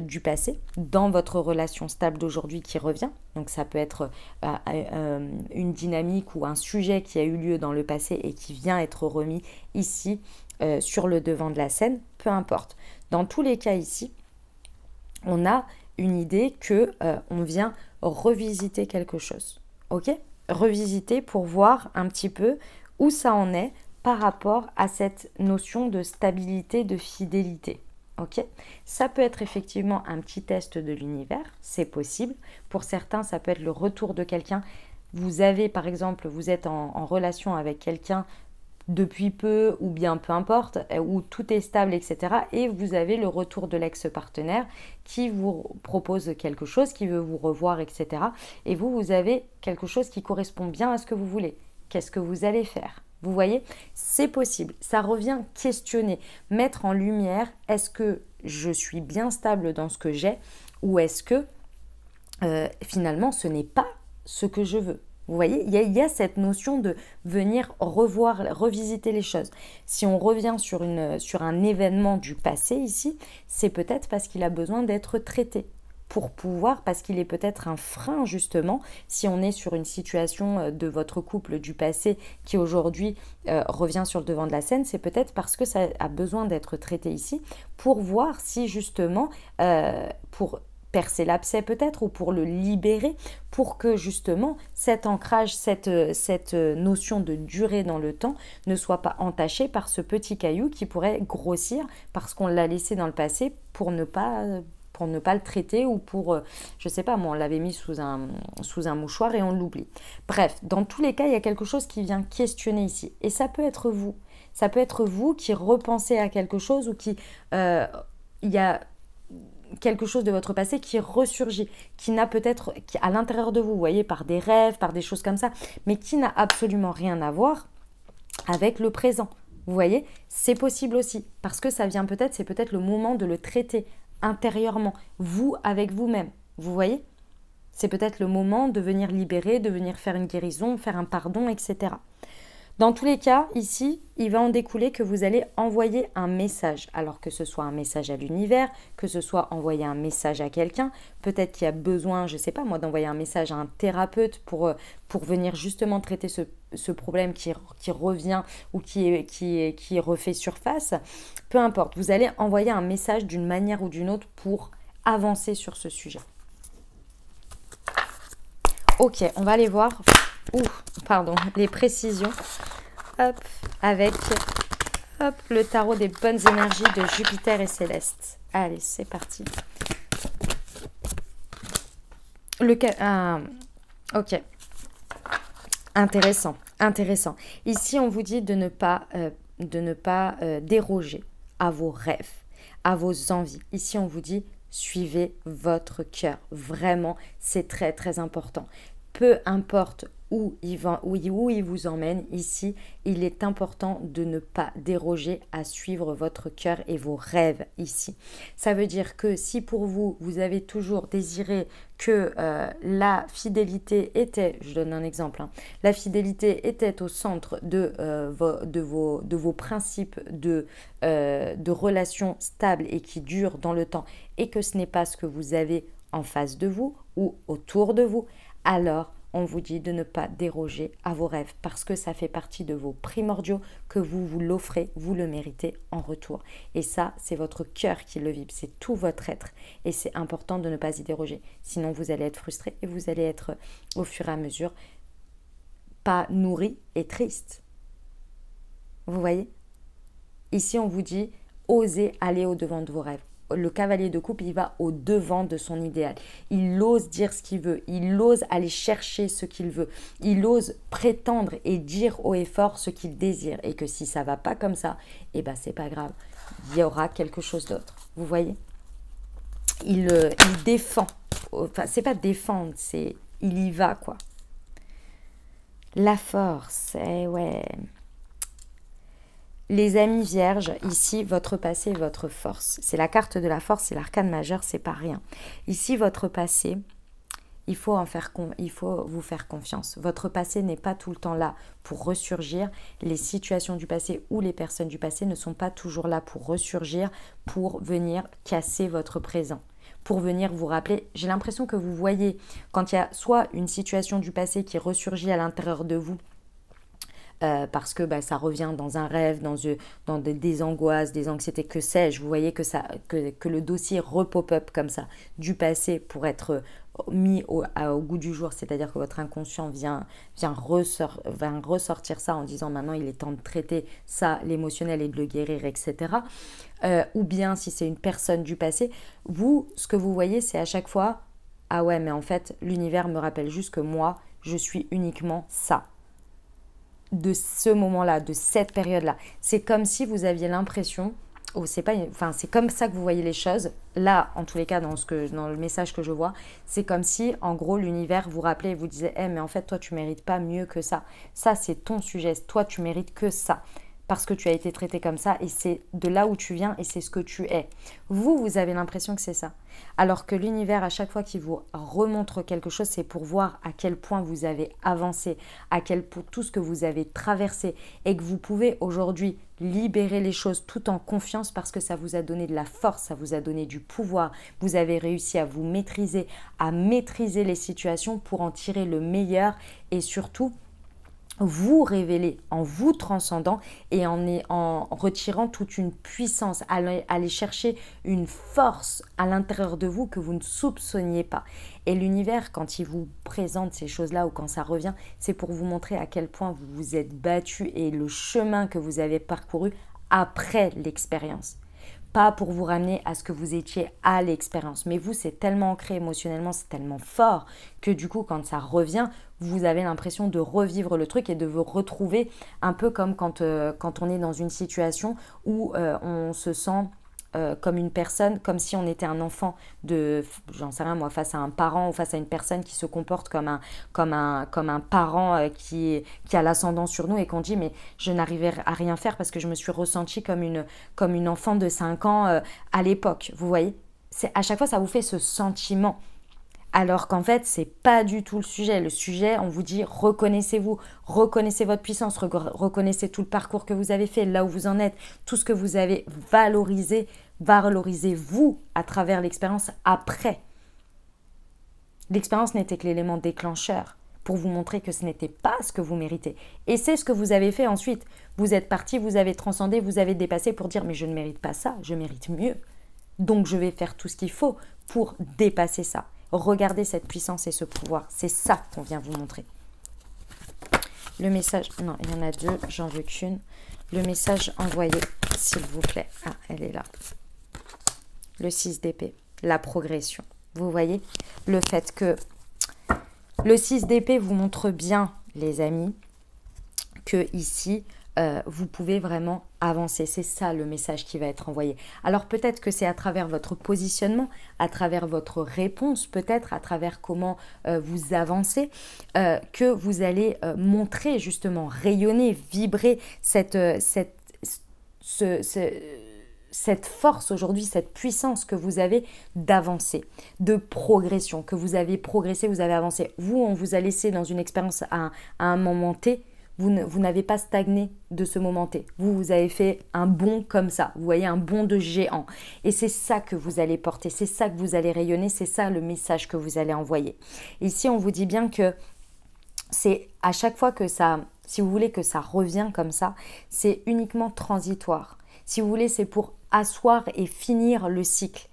du passé dans votre relation stable d'aujourd'hui qui revient. Donc ça peut être une dynamique ou un sujet qui a eu lieu dans le passé et qui vient être remis ici sur le devant de la scène, peu importe. Dans tous les cas ici, on a une idée que on vient revisiter quelque chose. Ok? Revisiter pour voir un petit peu où ça en est par rapport à cette notion de stabilité, de fidélité. Ok? Ça peut être effectivement un petit test de l'univers, c'est possible. Pour certains, ça peut être le retour de quelqu'un. Vous avez, par exemple, vous êtes en relation avec quelqu'un depuis peu ou bien peu importe, où tout est stable, etc. Et vous avez le retour de l'ex-partenaire qui vous propose quelque chose, qui veut vous revoir, etc. Et vous avez quelque chose qui correspond bien à ce que vous voulez. Qu'est-ce que vous allez faire? Vous voyez, c'est possible. Ça revient questionner, mettre en lumière, est-ce que je suis bien stable dans ce que j'ai ou est-ce que finalement ce n'est pas ce que je veux? Vous voyez, il y a cette notion de venir revoir, revisiter les choses. Si on revient sur un événement du passé ici, c'est peut-être parce qu'il a besoin d'être traité. Parce qu'il est peut-être un frein justement, si on est sur une situation de votre couple du passé qui aujourd'hui revient sur le devant de la scène, c'est peut-être parce que ça a besoin d'être traité ici pour voir si justement, pour percer l'abcès peut-être ou pour le libérer, pour que justement cet ancrage, cette notion de durée dans le temps ne soit pas entachée par ce petit caillou qui pourrait grossir parce qu'on l'a laissé dans le passé pour ne pas le traiter ou pour, je sais pas, moi on l'avait mis sous un mouchoir et on l'oublie. Bref, dans tous les cas, il y a quelque chose qui vient questionner ici. Et ça peut être vous. Ça peut être vous qui repensez à quelque chose ou il y a quelque chose de votre passé qui ressurgit, qui n'a peut-être, qui à l'intérieur de vous, vous voyez, par des rêves, par des choses comme ça, mais qui n'a absolument rien à voir avec le présent. Vous voyez, c'est possible aussi, parce que ça vient peut-être, c'est peut-être le moment de le traiter intérieurement, vous avec vous-même. Vous voyez, c'est peut-être le moment de venir libérer, de venir faire une guérison, faire un pardon, etc. Dans tous les cas, ici, il va en découler que vous allez envoyer un message. Alors que ce soit un message à l'univers, que ce soit envoyer un message à quelqu'un, peut-être qu'il y a besoin, je ne sais pas moi, d'envoyer un message à un thérapeute pour venir justement traiter ce problème qui revient ou qui refait surface. Peu importe, vous allez envoyer un message d'une manière ou d'une autre pour avancer sur ce sujet. Ok, on va aller voir les précisions avec le tarot des bonnes énergies de Jupiter et Céleste. Allez, c'est parti. Ok. Intéressant. Ici, on vous dit de ne pas déroger à vos rêves, à vos envies. Ici, on vous dit suivez votre cœur. Vraiment, c'est très, très important. Peu importe où il vous emmène, ici, il est important de ne pas déroger à suivre votre cœur et vos rêves ici. Ça veut dire que si pour vous, vous avez toujours désiré que la fidélité était, je donne un exemple, la fidélité était au centre de vos principes de relations stables et qui durent dans le temps et que ce n'est pas ce que vous avez en face de vous ou autour de vous, alors on vous dit de ne pas déroger à vos rêves parce que ça fait partie de vos primordiaux, que vous l'offrez, vous le méritez en retour. Et ça, c'est votre cœur qui le vibre, c'est tout votre être. Et c'est important de ne pas y déroger. Sinon, vous allez être frustré et vous allez être, au fur et à mesure, pas nourri et triste. Vous voyez? Ici, on vous dit, osez aller au-devant de vos rêves. le cavalier de coupe, il va au devant de son idéal. Il ose dire ce qu'il veut, il ose aller chercher ce qu'il veut, il ose prétendre et dire haut et fort ce qu'il désire. Et que si ça va pas comme ça, eh ben c'est pas grave, il y aura quelque chose d'autre. Vous voyez, il défend. Enfin, c'est pas défendre, c'est il y va, quoi. La force, ouais. Les amis vierges, ici, votre passé et votre force. C'est la carte de la force, c'est l'arcane majeur, c'est pas rien. Ici, votre passé, il faut vous faire confiance. Votre passé n'est pas tout le temps là pour ressurgir. Les situations du passé ou les personnes du passé ne sont pas toujours là pour ressurgir, pour venir casser votre présent, pour venir vous rappeler. J'ai l'impression que vous voyez quand il y a soit une situation du passé qui ressurgit à l'intérieur de vous, parce que ça revient dans un rêve, dans des angoisses, des anxiétés, que sais-je. Vous voyez que le dossier repop-up comme ça du passé pour être mis au goût du jour, c'est-à-dire que votre inconscient vient ressortir ça en disant maintenant il est temps de traiter ça, l'émotionnel, et de le guérir, etc. Ou bien si c'est une personne du passé, vous, ce que vous voyez, c'est à chaque fois, ah ouais, mais en fait, l'univers me rappelle juste que moi, je suis uniquement ça. De ce moment-là, de cette période-là. C'est comme si vous aviez l'impression, c'est comme ça que vous voyez les choses. Là, en tous les cas, dans le message que je vois, c'est comme si, en gros, l'univers vous rappelait et vous disait mais en fait, toi, tu mérites pas mieux que ça. Ça, c'est ton sujet. Toi, tu mérites que ça. Parce que tu as été traité comme ça et c'est de là où tu viens et c'est ce que tu es. Vous avez l'impression que c'est ça. Alors que l'univers, à chaque fois qu'il vous remontre quelque chose, c'est pour voir à quel point vous avez avancé, à quel point tout ce que vous avez traversé et que vous pouvez aujourd'hui libérer les choses tout en confiance parce que ça vous a donné de la force, ça vous a donné du pouvoir. Vous avez réussi à vous maîtriser, à maîtriser les situations pour en tirer le meilleur et surtout vous révéler en vous transcendant et en retirant toute une puissance, aller chercher une force à l'intérieur de vous que vous ne soupçonniez pas. Et l'univers, quand il vous présente ces choses-là ou quand ça revient, c'est pour vous montrer à quel point vous vous êtes battu et le chemin que vous avez parcouru après l'expérience. Pas pour vous ramener à ce que vous étiez à l'expérience. Mais vous, c'est tellement ancré émotionnellement, c'est tellement fort que du coup, quand ça revient, vous avez l'impression de revivre le truc et de vous retrouver un peu comme quand on est dans une situation où on se sent comme une personne, comme si on était un enfant j'en sais rien moi, face à un parent ou face à une personne qui se comporte comme un parent qui a l'ascendant sur nous et qu'on dit mais je n'arrivais à rien faire parce que je me suis ressentie comme une enfant de 5 ans à l'époque. Vous voyez, à chaque fois ça vous fait ce sentiment. Alors qu'en fait, c'est pas du tout le sujet. Le sujet, on vous dit, reconnaissez-vous, reconnaissez votre puissance, reconnaissez tout le parcours que vous avez fait, là où vous en êtes, tout ce que vous avez valorisé, valorisez-vous à travers l'expérience après. L'expérience n'était que l'élément déclencheur pour vous montrer que ce n'était pas ce que vous méritez. Et c'est ce que vous avez fait ensuite. Vous êtes parti, vous avez transcendé, vous avez dépassé pour dire, mais je ne mérite pas ça, je mérite mieux. Donc je vais faire tout ce qu'il faut pour dépasser ça. Regardez cette puissance et ce pouvoir. C'est ça qu'on vient vous montrer. Le message... Non, il y en a deux, j'en veux qu'une. Le message envoyé, s'il vous plaît. Ah, elle est là. Le 6 d'épée. La progression. Vous voyez, le fait que le 6 d'épée vous montre bien, les amis, que ici... vous pouvez vraiment avancer. C'est ça le message qui va être envoyé. Alors peut-être que c'est à travers votre positionnement, à travers votre réponse, peut-être à travers comment vous avancez, que vous allez montrer justement, rayonner, vibrer cette force aujourd'hui, cette puissance que vous avez d'avancer, de progression, que vous avez progressé, vous avez avancé. Vous, on vous a laissé dans une expérience à un moment T. Vous n'avez pas stagné de ce moment T. Vous avez fait un bond comme ça. Vous voyez, un bond de géant. Et c'est ça que vous allez porter. C'est ça que vous allez rayonner. C'est ça le message que vous allez envoyer. Ici, on vous dit bien que c'est à chaque fois que ça, si vous voulez que ça revient comme ça, c'est uniquement transitoire. Si vous voulez, c'est pour asseoir et finir le cycle.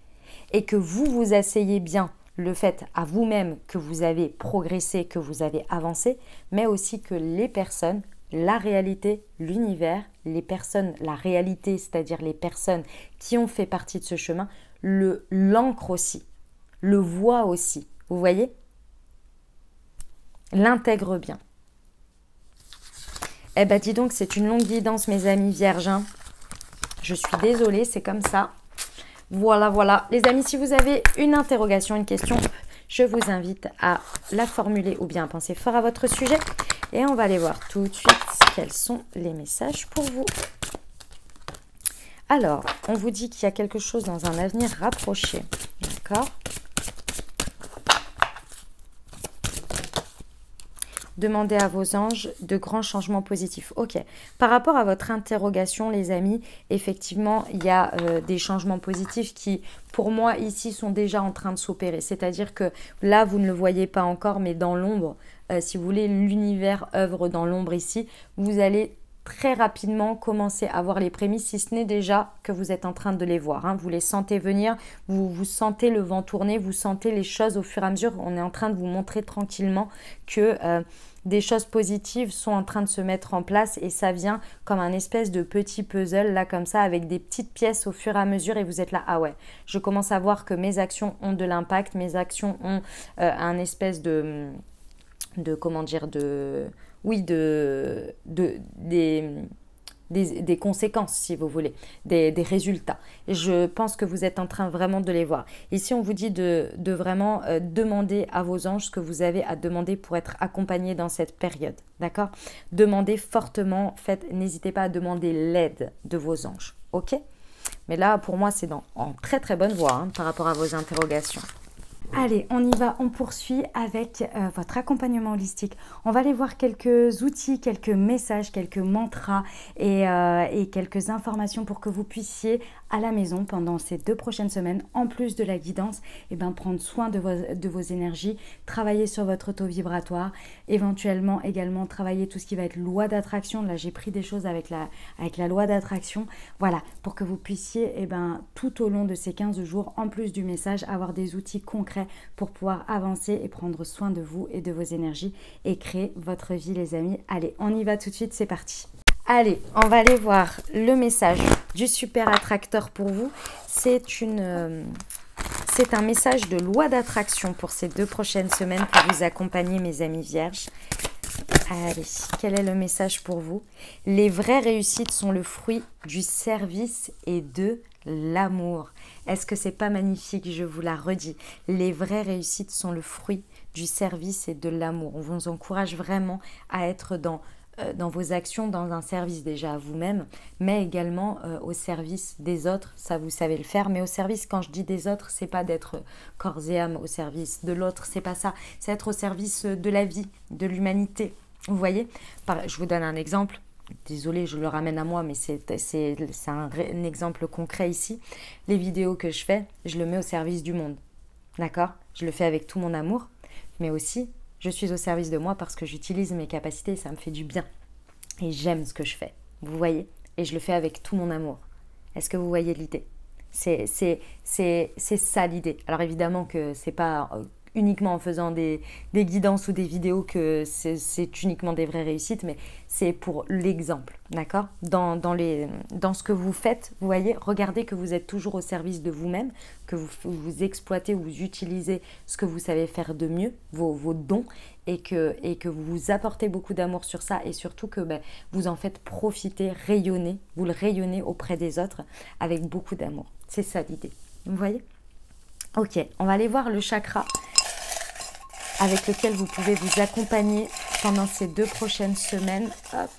Et que vous vous asseyez bien le fait à vous-même que vous avez progressé, que vous avez avancé, mais aussi que les personnes, la réalité, l'univers, les personnes, la réalité, c'est-à-dire les personnes qui ont fait partie de ce chemin, l'ancre aussi, le voit aussi. Vous voyez? L'intègre bien. Eh ben dis donc, c'est une longue guidance, mes amis vierges, hein. Je suis désolée, c'est comme ça. Voilà, voilà. Les amis, si vous avez une interrogation, une question, je vous invite à la formuler ou bien à penser fort à votre sujet. Et on va aller voir tout de suite quels sont les messages pour vous. Alors, on vous dit qu'il y a quelque chose dans un avenir rapproché. D'accord? Demandez à vos anges de grands changements positifs. Ok. Par rapport à votre interrogation, les amis, effectivement, il y a des changements positifs qui, pour moi, ici, sont déjà en train de s'opérer. C'est-à-dire que là, vous ne le voyez pas encore, mais dans l'ombre, si vous voulez, l'univers œuvre dans l'ombre ici. Vous allez très rapidement commencer à voir les prémices, si ce n'est déjà que vous êtes en train de les voir. Hein. Vous les sentez venir, vous sentez le vent tourner, vous sentez les choses au fur et à mesure. On est en train de vous montrer tranquillement que des choses positives sont en train de se mettre en place et ça vient comme un espèce de petit puzzle là comme ça avec des petites pièces au fur et à mesure et vous êtes là, ah ouais, je commence à voir que mes actions ont de l'impact, mes actions ont un espèce comment dire, des conséquences, si vous voulez, des résultats. Et je pense que vous êtes en train vraiment de les voir. Ici, on vous dit de vraiment demander à vos anges ce que vous avez à demander pour être accompagné dans cette période. D'accord? Demandez fortement, n'hésitez pas à demander l'aide de vos anges. Ok? Mais là, pour moi, c'est en très très bonne voie hein, par rapport à vos interrogations. Allez, on y va, on poursuit avec votre accompagnement holistique. On va aller voir quelques outils, quelques messages, quelques mantras et quelques informations pour que vous puissiez à la maison pendant ces 2 prochaines semaines, en plus de la guidance, prendre soin de vos énergies, travailler sur votre taux vibratoire, éventuellement également travailler tout ce qui va être loi d'attraction. Là, j'ai pris des choses avec la loi d'attraction. Voilà, pour que vous puissiez tout au long de ces 15 jours, en plus du message, avoir des outils concrets pour pouvoir avancer et prendre soin de vous et de vos énergies et créer votre vie, les amis. Allez, on y va tout de suite, c'est parti. Allez, on va aller voir le message du super attracteur pour vous. C'est un message de loi d'attraction pour ces 2 prochaines semaines pour vous accompagner, mes amis vierges. Allez, quel est le message pour vous? Les vraies réussites sont le fruit du service et de l'amour. Est-ce que c'est pas magnifique? Je vous la redis. Les vraies réussites sont le fruit du service et de l'amour. On vous encourage vraiment à être dans vos actions, dans un service déjà à vous-même, mais également au service des autres. Ça, vous savez le faire. Mais au service, quand je dis des autres, c'est pas d'être corps et âme au service de l'autre. C'est pas ça. C'est être au service de la vie, de l'humanité. Vous voyez? Je vous donne un exemple. Désolée, je le ramène à moi, mais c'est un exemple concret ici. Les vidéos que je fais, je le mets au service du monde. D'accord? Je le fais avec tout mon amour, mais aussi, je suis au service de moi parce que j'utilise mes capacités et ça me fait du bien. Et j'aime ce que je fais. Vous voyez? Et je le fais avec tout mon amour. Est-ce que vous voyez l'idée? C'est ça l'idée. Alors évidemment que c'est pas uniquement en faisant des guidances ou des vidéos que c'est uniquement des vraies réussites, mais c'est pour l'exemple, d'accord? Dans ce que vous faites, vous voyez, regardez que vous êtes toujours au service de vous-même, que vous exploitez ou vous utilisez ce que vous savez faire de mieux, vos dons, et que vous apportez beaucoup d'amour sur ça, et surtout que vous en faites profiter, rayonner, vous le rayonnez auprès des autres avec beaucoup d'amour. C'est ça l'idée, vous voyez? Ok, on va aller voir le chakra avec lequel vous pouvez vous accompagner pendant ces 2 prochaines semaines. Hop.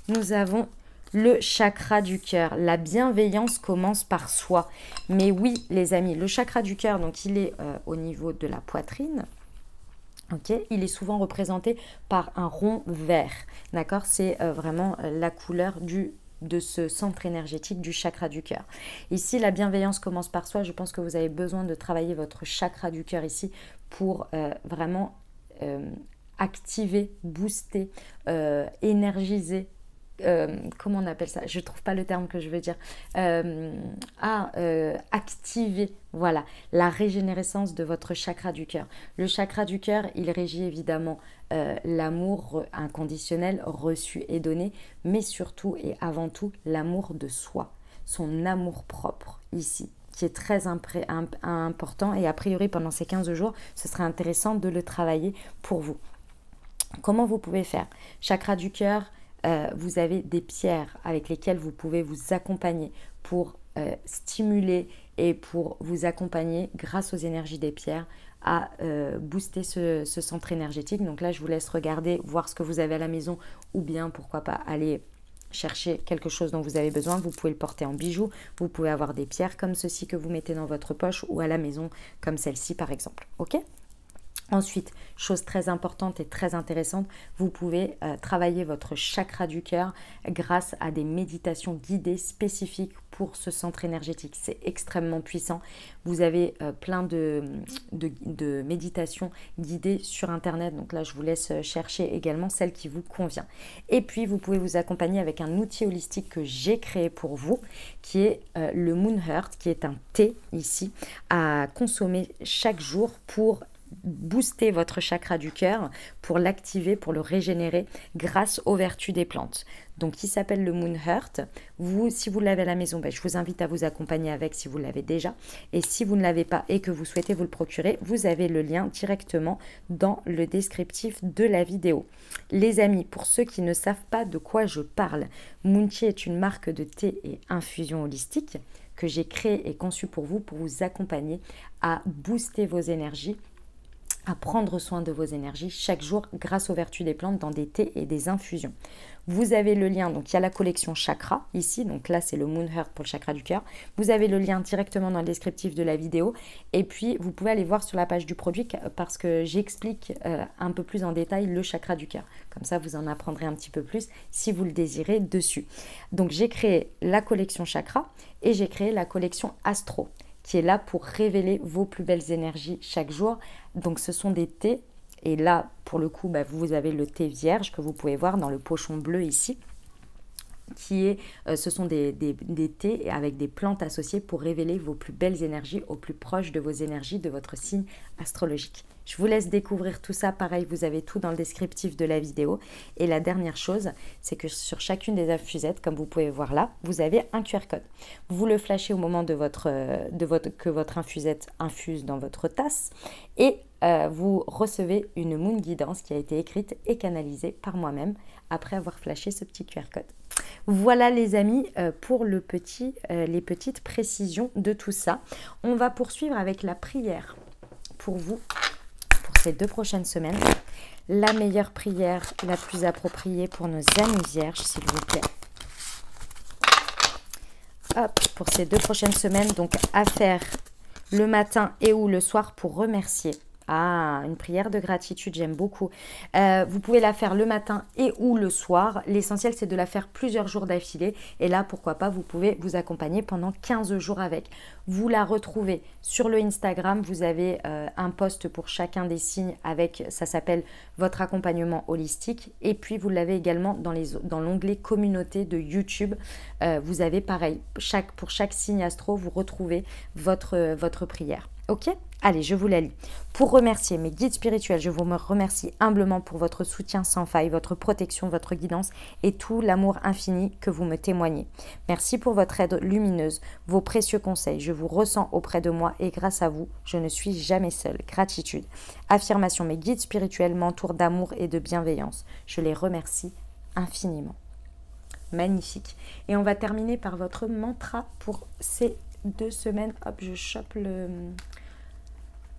Nous avons le chakra du cœur. La bienveillance commence par soi. Mais oui, les amis, le chakra du cœur, donc il est au niveau de la poitrine. Okay. Il est souvent représenté par un rond vert. D'accord? C'est vraiment la couleur de ce centre énergétique du chakra du cœur. Ici, la bienveillance commence par soi. Je pense que vous avez besoin de travailler votre chakra du cœur ici pour vraiment activer, booster, énergiser. Comment on appelle ça? Je ne trouve pas le terme que je veux dire. Activer, voilà, la régénérescence de votre chakra du cœur. Le chakra du cœur, il régit évidemment l'amour inconditionnel reçu et donné, mais surtout et avant tout l'amour de soi, son amour propre ici. qui est très important et a priori pendant ces 15 jours, ce serait intéressant de le travailler pour vous. Comment vous pouvez faire? Chakra du cœur, vous avez des pierres avec lesquelles vous pouvez vous accompagner pour stimuler et pour vous accompagner grâce aux énergies des pierres à booster ce centre énergétique. Donc là, je vous laisse regarder, voir ce que vous avez à la maison ou bien, pourquoi pas, aller chercher quelque chose dont vous avez besoin. Vous pouvez le porter en bijoux, vous pouvez avoir des pierres comme ceci que vous mettez dans votre poche ou à la maison comme celle-ci par exemple. Ok ? Ensuite, chose très importante et très intéressante, vous pouvez travailler votre chakra du cœur grâce à des méditations guidées spécifiques pour ce centre énergétique. C'est extrêmement puissant. Vous avez plein de méditations guidées sur Internet. Donc là, je vous laisse chercher également celle qui vous convient. Et puis, vous pouvez vous accompagner avec un outil holistique que j'ai créé pour vous, qui est le Moon Heart, qui est un thé ici à consommer chaque jour pour booster votre chakra du cœur, pour l'activer, pour le régénérer grâce aux vertus des plantes. Donc, il s'appelle le Moon Heart. Si vous l'avez à la maison, je vous invite à vous accompagner avec si vous l'avez déjà. Et si vous ne l'avez pas et que vous souhaitez vous le procurer, vous avez le lien directement dans le descriptif de la vidéo. Les amis, pour ceux qui ne savent pas de quoi je parle, Moonchi est une marque de thé et infusion holistique que j'ai créée et conçue pour vous accompagner à booster vos énergies, à prendre soin de vos énergies chaque jour grâce aux vertus des plantes dans des thés et des infusions. Vous avez le lien, donc il y a la collection chakra ici, donc là c'est le Moon Heart pour le chakra du cœur. Vous avez le lien directement dans le descriptif de la vidéo et puis vous pouvez aller voir sur la page du produit parce que j'explique un peu plus en détail le chakra du cœur. Comme ça vous en apprendrez un petit peu plus si vous le désirez dessus. Donc j'ai créé la collection chakra et j'ai créé la collection astro, qui est là pour révéler vos plus belles énergies chaque jour. Donc ce sont des thés, et là pour le coup vous avez le thé vierge que vous pouvez voir dans le pochon bleu ici, ce sont des thés avec des plantes associées pour révéler vos plus belles énergies au plus proche de vos énergies de votre signe astrologique. Je vous laisse découvrir tout ça. Pareil, vous avez tout dans le descriptif de la vidéo. Et la dernière chose, c'est que sur chacune des infusettes, comme vous pouvez voir là, vous avez un QR code. Vous le flashez au moment que votre infusette infuse dans votre tasse et vous recevez une Moon Guidance qui a été écrite et canalisée par moi-même après avoir flashé ce petit QR code. Voilà les amis pour les petites précisions de tout ça. On va poursuivre avec la prière pour vous pour ces 2 prochaines semaines. La meilleure prière, la plus appropriée pour nos amis vierges, s'il vous plaît. Hop, pour ces 2 prochaines semaines, donc à faire le matin et ou le soir pour remercier. Ah, une prière de gratitude, j'aime beaucoup. Vous pouvez la faire le matin et ou le soir. L'essentiel, c'est de la faire plusieurs jours d'affilée. Et là, pourquoi pas, vous pouvez vous accompagner pendant 15 jours avec. Vous la retrouvez sur le Instagram. Vous avez un post pour chacun des signes avec, ça s'appelle votre accompagnement holistique. Et puis, vous l'avez également dans l'onglet communauté de YouTube. Vous avez pareil, pour chaque signe astro, vous retrouvez votre prière. Ok ? Allez, je vous la lis. Pour remercier mes guides spirituels, je vous remercie humblement pour votre soutien sans faille, votre protection, votre guidance et tout l'amour infini que vous me témoignez. Merci pour votre aide lumineuse, vos précieux conseils. Je vous ressens auprès de moi et grâce à vous, je ne suis jamais seule. Gratitude. Affirmation, mes guides spirituels m'entourent d'amour et de bienveillance. Je les remercie infiniment. Magnifique. Et on va terminer par votre mantra pour ces 2 semaines. Hop, je chope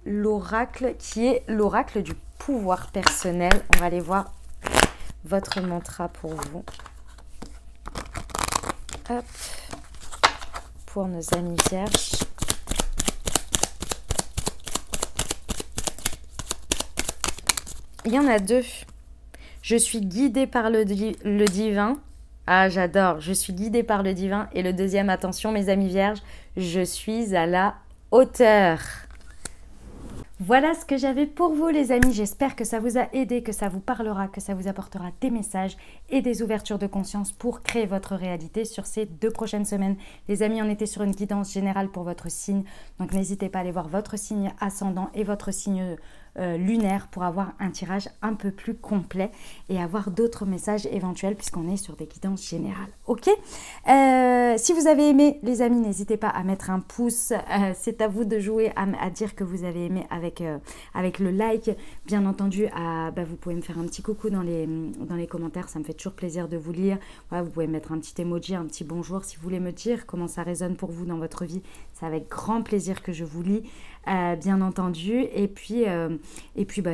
l'oracle qui est l'oracle du pouvoir personnel. On va aller voir votre mantra pour vous. Hop, pour nos amis vierges. Il y en a 2. Je suis guidée par le divin. Ah, j'adore. Je suis guidée par le divin. Et le deuxième, attention mes amis vierges, je suis à la hauteur. Voilà ce que j'avais pour vous les amis, j'espère que ça vous a aidé, que ça vous parlera, que ça vous apportera des messages et des ouvertures de conscience pour créer votre réalité sur ces 2 prochaines semaines. Les amis, on était sur une guidance générale pour votre signe, donc n'hésitez pas à aller voir votre signe ascendant et votre signe lunaire pour avoir un tirage un peu plus complet et avoir d'autres messages éventuels puisqu'on est sur des guidances générales. Ok, si vous avez aimé les amis, n'hésitez pas à mettre un pouce, c'est à vous de jouer à dire que vous avez aimé avec le like. Bien entendu, vous pouvez me faire un petit coucou dans les commentaires, ça me fait toujours plaisir de vous lire. Voilà, vous pouvez mettre un petit emoji, un petit bonjour si vous voulez me dire comment ça résonne pour vous dans votre vie. C'est avec grand plaisir que je vous lis, bien entendu. Et puis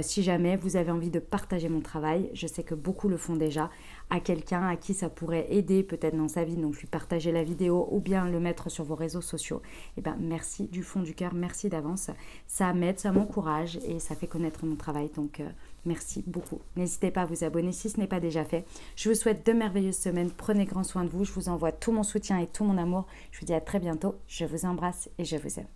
si jamais vous avez envie de partager mon travail, je sais que beaucoup le font déjà, à quelqu'un à qui ça pourrait aider peut-être dans sa vie, donc lui partager la vidéo ou bien le mettre sur vos réseaux sociaux, et merci du fond du cœur, merci d'avance, ça m'aide, ça m'encourage et ça fait connaître mon travail, donc merci beaucoup. N'hésitez pas à vous abonner si ce n'est pas déjà fait. Je vous souhaite de merveilleuses semaines, prenez grand soin de vous, je vous envoie tout mon soutien et tout mon amour, je vous dis à très bientôt, je vous embrasse et je vous aime.